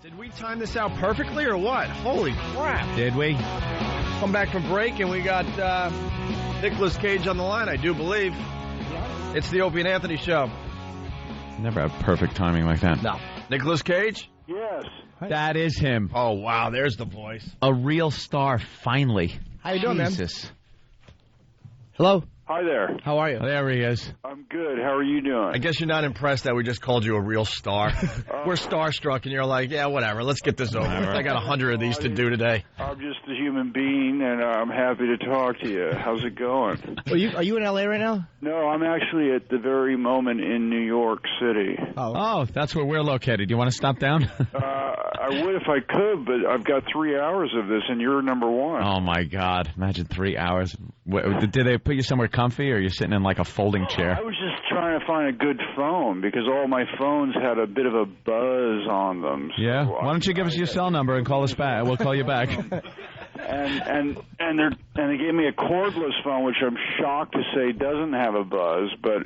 Did we time this out perfectly or what? Holy crap. Did we? Come back from break and we got Nicolas Cage on the line, I do believe. It's the Opie and Anthony show. Never have perfect timing like that. No. Nicolas Cage? Yes. That is him. Oh, wow, there's the voice. A real star, finally. How you doing, man? Jesus. Hello? Hi there. How are you? There he is. I'm good. How are you doing? I guess you're not impressed that we just called you a real star. We're starstruck, and you're like, yeah, whatever. Let's get this over with. I got 100 of these to do today. I'm just a human being, and I'm happy to talk to you. How's it going? Are you in L.A. right now? No, I'm actually at the very moment in New York City. Oh, that's where we're located. You want to stop down? I would if I could, but I've got 3 hours of this, and you're number one. Oh, my God. Imagine 3 hours. Did they put you somewhere comfy, or are you sitting in like a folding chair? I was just trying to find a good phone, because all my phones had a bit of a buzz on them. So Yeah? Why don't you give us your cell number and call us back? We'll call you back. And they gave me a cordless phone, which I'm shocked to say doesn't have a buzz, but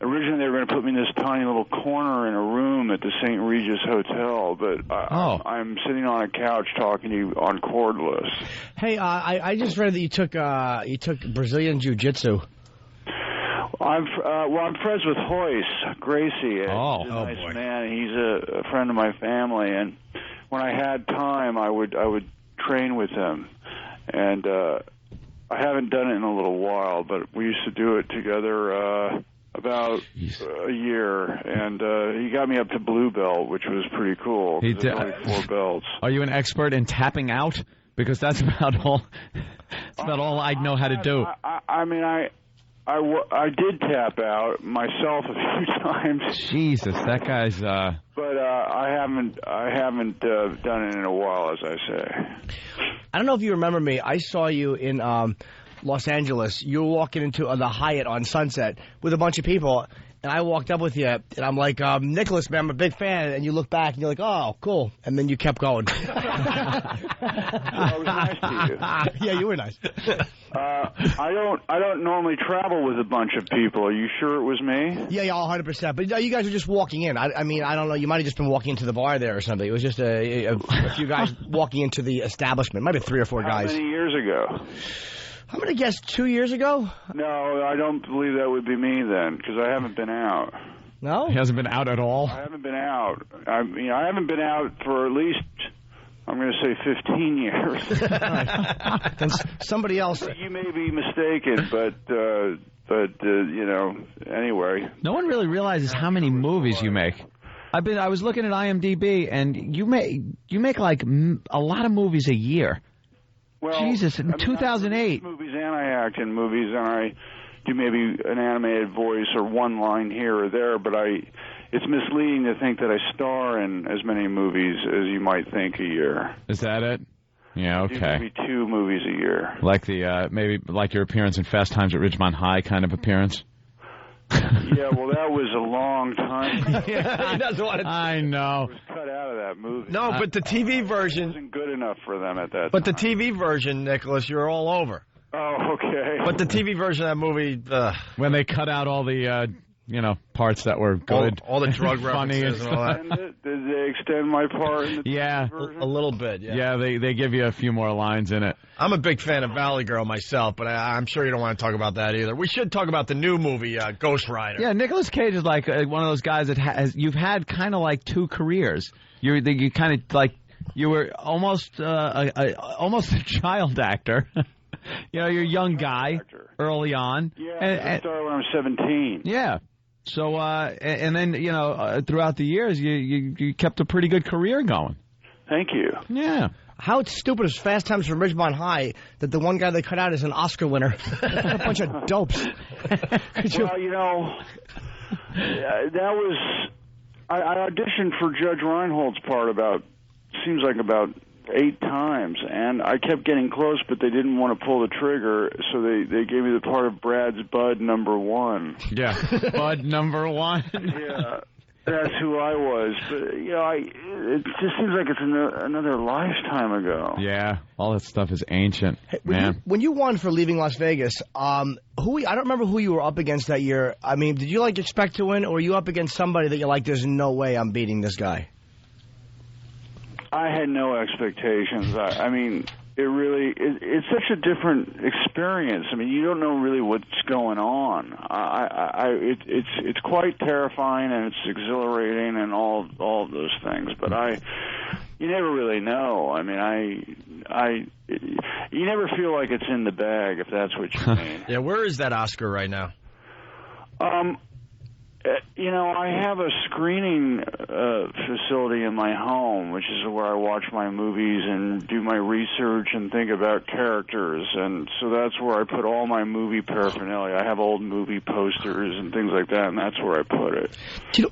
originally they were going to put me in this tiny little corner in a room at the St. Regis Hotel, but I'm sitting on a couch talking to you on cordless. Hey, I just read that you took Brazilian Jiu-Jitsu. I'm friends with Hoyce Gracie. He's a nice man. He's a friend of my family, and when I had time, I would train with him. And I haven't done it in a little while, but we used to do it together about a year, and he got me up to blue belt, which was pretty cool. There's only 4 belts. Are you an expert in tapping out? Because that's about all. That's about all I know how to do. I mean, I did tap out myself a few times. Jesus, that guy's. But I haven't done it in a while, as I say. I don't know if you remember me. I saw you in Los Angeles. You were walking into the Hyatt on Sunset with a bunch of people, and I walked up with you, and I'm like, Nicholas, man, I'm a big fan. And you look back, and you're like, oh, cool. And then you kept going. I was nice to you. Yeah, you were nice. I don't normally travel with a bunch of people. Are you sure it was me? Yeah, 100%. But you guys were just walking in. I mean, I don't know. You might have just been walking into the bar there or something. It was just a few guys walking into the establishment. Might have been 3 or 4 guys. How many years ago? I'm going to guess 2 years ago. No, I don't believe that would be me then, because I haven't been out. No? He hasn't been out at all? I haven't been out. I mean, I haven't been out for at least, I'm going to say 15 years. Then somebody else. You may be mistaken, but you know, anyway. No one really realizes how many movies you make. I was looking at IMDb, and you make like a lot of movies a year. Well, Jesus, in 2008. Movies, and I act in movies, and I do maybe an animated voice or one line here or there, but it's misleading to think that I star in as many movies as you might think a year. Is that it? Yeah, okay. Maybe 2 movies a year. Like the maybe like your appearance in Fast Times at Ridgemont High kind of appearance? Yeah, well, that was a long time ago. He doesn't want to. I know. It was cut out of that movie. No, but the TV version wasn't good enough for them at that But time. the TV version, Nicholas, you're all over. Oh, okay. But the TV version of that movie, when they cut out all the parts that were good, all the drug funny references and all that. Did they extend my part in the Yeah, version? A little bit, yeah. Yeah, they give you a few more lines in it. I'm a big fan of Valley Girl myself, but I'm sure you don't want to talk about that either. We should talk about the new movie, Ghost Rider. Yeah, Nicolas Cage is like one of those guys that you've had kind of like 2 careers. You kind of like you were almost a child actor. You know, you're a young guy early on. Yeah, I started when I was 17. Yeah. So, and then, you know, throughout the years, you kept a pretty good career going. Thank you. Yeah. How stupid is Fast Times from Ridgemont High that the one guy they cut out is an Oscar winner? A bunch of dopes. Well, you know, that was... I auditioned for Judge Reinhold's part about 8 times, and I kept getting close, but they didn't want to pull the trigger, so they gave me the part of Brad's Bud number 1. Yeah, Bud number 1. Yeah, that's who I was. But, you know, it just seems like it's another lifetime ago. Yeah, all that stuff is ancient, man. When you won for Leaving Las Vegas, I don't remember who you were up against that year. I mean, did you expect to win, or were you up against somebody that you're like, there's no way I'm beating this guy? I had no expectations. I mean, it's such a different experience. I mean, you don't know really what's going on. It's quite terrifying and it's exhilarating and all of those things. But you never really know. I mean, you never feel like it's in the bag, if that's what you mean. Yeah, where is that Oscar right now? I have a screening facility in my home, which is where I watch my movies and do my research and think about characters. And so that's where I put all my movie paraphernalia. I have old movie posters and things like that, and that's where I put it. You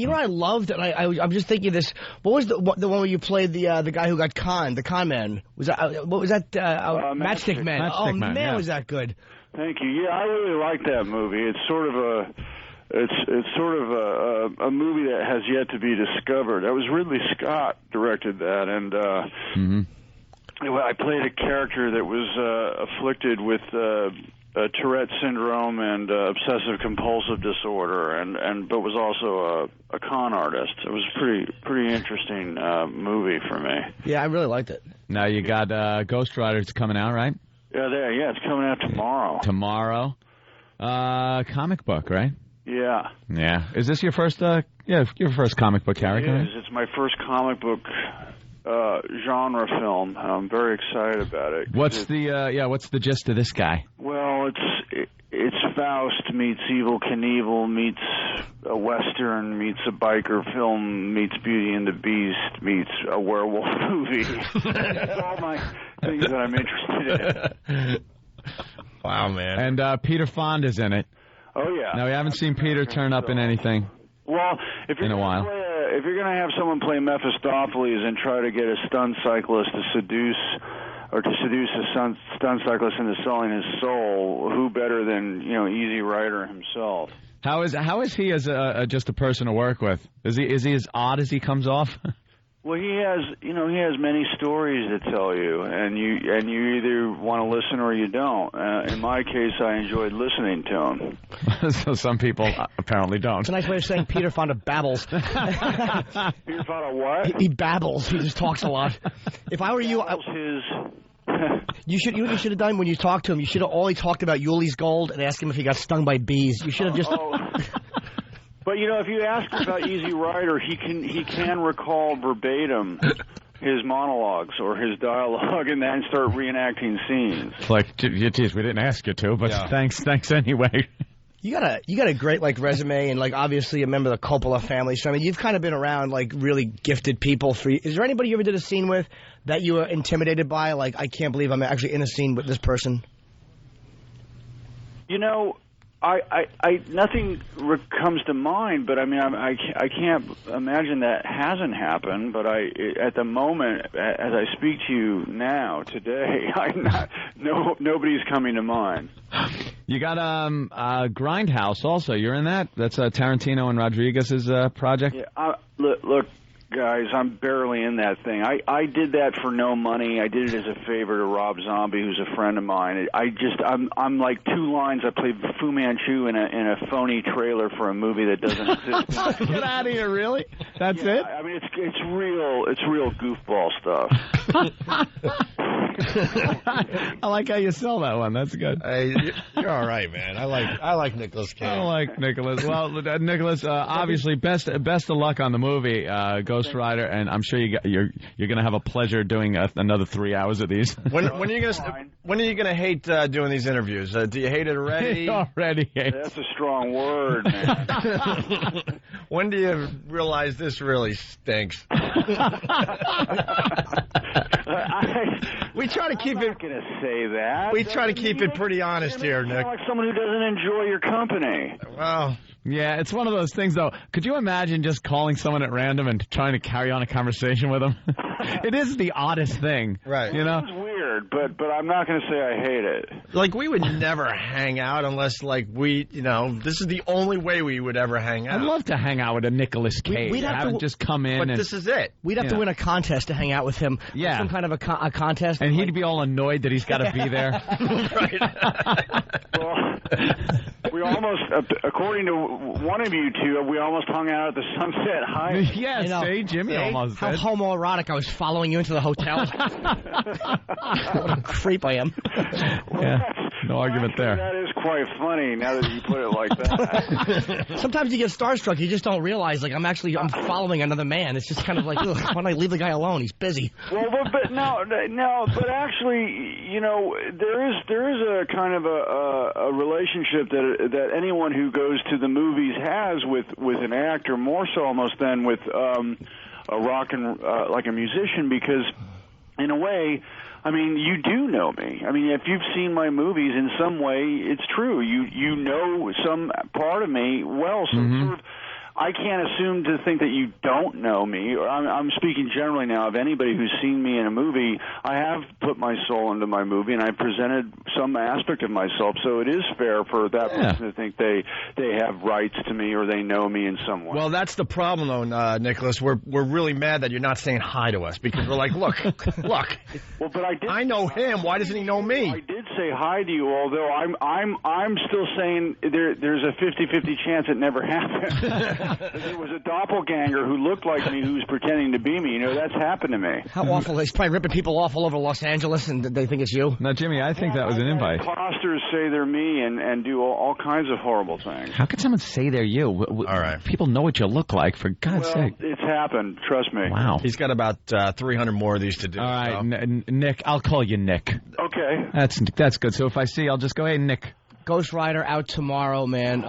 know what I loved? And I'm just thinking this. What was the one where you played the guy who got conned, the con man? Was that what was that? Matchstick Man. Matchstick Man, yeah. Was that good? Thank you. Yeah, I really like that movie. It's sort of a movie that has yet to be discovered. That was Ridley Scott directed that, and I played a character that was afflicted with Tourette syndrome and obsessive compulsive disorder, but was also a con artist. It was a pretty interesting movie for me. Yeah, I really liked it. Now you got Ghost Rider's coming out, right? Yeah, it's coming out tomorrow. Comic book, right? Yeah. Yeah. Is this your first? Your first comic book character? It is. It's my first comic book genre film. I'm very excited about it. What's the gist of this guy? Well, it's Faust meets Evel Knievel meets a Western meets a biker film meets Beauty and the Beast meets a werewolf movie. That's all my things that I'm interested in. Wow, man. And Peter Fonda's in it. Oh, yeah. Now, we haven't seen Peter turn up in anything in a while. If you're going to have someone play Mephistopheles and try to get a stunt cyclist to seduce a stunt cyclist into selling his soul, who better than, Easy Rider himself? How is he as just a person to work with? Is he as odd as he comes off? Well, he has many stories to tell you, and you either want to listen or you don't. In my case, I enjoyed listening to him. So some people apparently don't. It's a nice way of saying Peter Fonda babbles. Peter Fonda what? He babbles. He just talks a lot. If I were you, you should have done when you talked to him. You should have only talked about Yuli's Gold and asked him if he got stung by bees. You should have just. But if you ask him about Easy Rider, he can recall verbatim his monologues or his dialogue, and then start reenacting scenes. It's like, geez, we didn't ask you to, but thanks anyway. You got a great resume, and obviously a member of the Coppola family. So I mean, you've kind of been around really gifted people. Is there anybody you ever did a scene with that you were intimidated by? I can't believe I'm actually in a scene with this person. Nothing comes to mind, but I mean, I can't imagine that hasn't happened. But at the moment, as I speak to you now, today, nobody's coming to mind. You got Grindhouse also. You're in that? That's Tarantino and Rodriguez's project. Yeah. Look. Guys, I'm barely in that thing. I did that for no money. I did it as a favor to Rob Zombie, who's a friend of mine. I'm like 2 lines. I played Fu Manchu in a phony trailer for a movie that doesn't exist. Get out of here! Really? That's it? I mean, it's real goofball stuff. I like how you sell that one. That's good. Hey, you're all right, man. I like Nicolas Cage. I like Nicolas. Well, Nicolas, obviously, best of luck on the movie Ghost Rider, and I'm sure you're going to have a pleasure doing another 3 hours of these. When are you going to hate doing these interviews? Do you hate it already? Already hate. That's a strong word, man. When do you realize this really stinks? We try to keep it. I'm not going to say that. We try to keep it pretty honest here, Nick. Like someone who doesn't enjoy your company. Well. Yeah, it's one of those things, though. Could you imagine just calling someone at random and trying to carry on a conversation with them? It is the oddest thing. Right. It's weird. honored, but I'm not going to say I hate it. Like, we would never hang out unless, like, this is the only way we would ever hang out. I'd love to hang out with a Nicolas Cage. We'd have to just come in. But this is it. We'd have to win a contest to hang out with him. Yeah. Some kind of a contest. And he'd be all annoyed that he's got to be there. Right. Well, we almost, according to one of you two, we almost hung out at the Sunset High. Yeah, see, Jimmy almost How did. homoerotic I was following you into the hotel. What a creep I am. Yeah, no argument there. That is quite funny now that you put it like that. Sometimes you get starstruck, you just don't realize, like, I'm following another man. It's just kind of like, ugh, why don't I leave the guy alone? He's busy. Well, but actually, there is a kind of a relationship that anyone who goes to the movies has with an actor, more so almost than with a rock and like a musician, because in a way, I mean, you do know me. I mean, if you've seen my movies in some way, it's true. You know some part of me well, so sort of. I can't assume to think that you don't know me. I'm speaking generally now of anybody who's seen me in a movie. I have put my soul into my movie, and I presented some aspect of myself, so it is fair for that person to think they have rights to me or they know me in some way. Well, that's the problem, though, Nicholas. We're really mad that you're not saying hi to us, because we're like, look. Well, but I know him. Why doesn't he know me? I did say hi to you, although I'm still saying there's a 50-50 chance it never happened. There was a doppelganger who looked like me who was pretending to be me. That's happened to me. How awful. He's probably ripping people off all over Los Angeles, and they think it's you. No, Jimmy, I think that was an invite. Imposters say they're me and do all kinds of horrible things. How could someone say they're you? All right. People know what you look like, for God's sake. It's happened. Trust me. Wow. He's got about 300 more of these to do. All right, Nick, I'll call you Nick. Okay. That's good. So if I see, I'll just go, hey, Nick. Ghost Rider out tomorrow, man.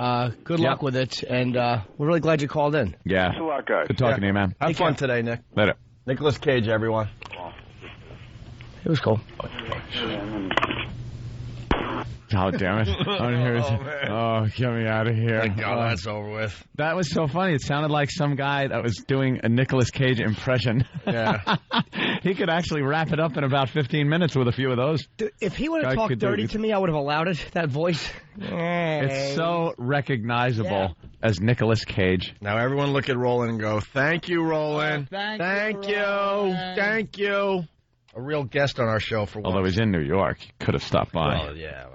Good luck with it, and we're really glad you called in. Yeah. Thanks a lot, guys. Good talking to you, man. Have fun today, Nick. Later. Nicolas Cage, everyone. It was cool. Oh, damn it. Get me out of here. Thank God that's over with. That was so funny. It sounded like some guy that was doing a Nicolas Cage impression. Yeah. He could actually wrap it up in about 15 minutes with a few of those. Dude, if he would have talked dirty to me, I would have allowed it, that voice. It's so recognizable as Nicolas Cage. Now everyone look at Roland and go, thank you, Roland. Thank you. Thank you. A real guest on our show for once. Although he's in New York, he could have stopped by. Well, yeah, well.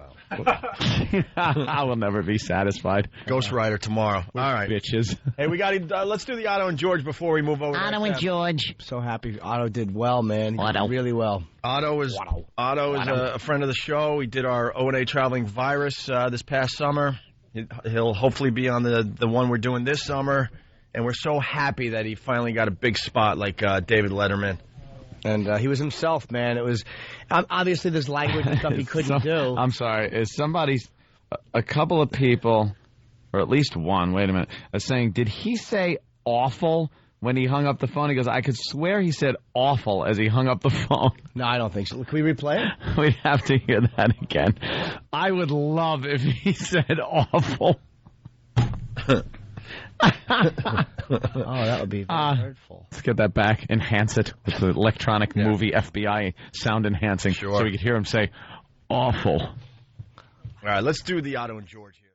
I will never be satisfied. Ghost Rider tomorrow. All right. Bitches. Hey, we got let's do the Otto and George before we move over. Otto and George. So happy Otto did well, man. He did really well. Otto is a friend of the show. He did our O&A Traveling Virus this past summer. He'll hopefully be on the one we're doing this summer. And we're so happy that he finally got a big spot like David Letterman. And he was himself, man. It was obviously there's language and stuff he couldn't do. I'm sorry. Is a couple of people, or at least one, wait a minute, is saying, did he say awful when he hung up the phone? He goes, I could swear he said awful as he hung up the phone. No, I don't think so. Can we replay it? We'd have to hear that again. I would love if he said awful. That would be very hurtful. Let's get that back. Enhance it with the electronic movie FBI sound enhancing. Sure. So we could hear him say awful. All right, let's do the Otto and George here.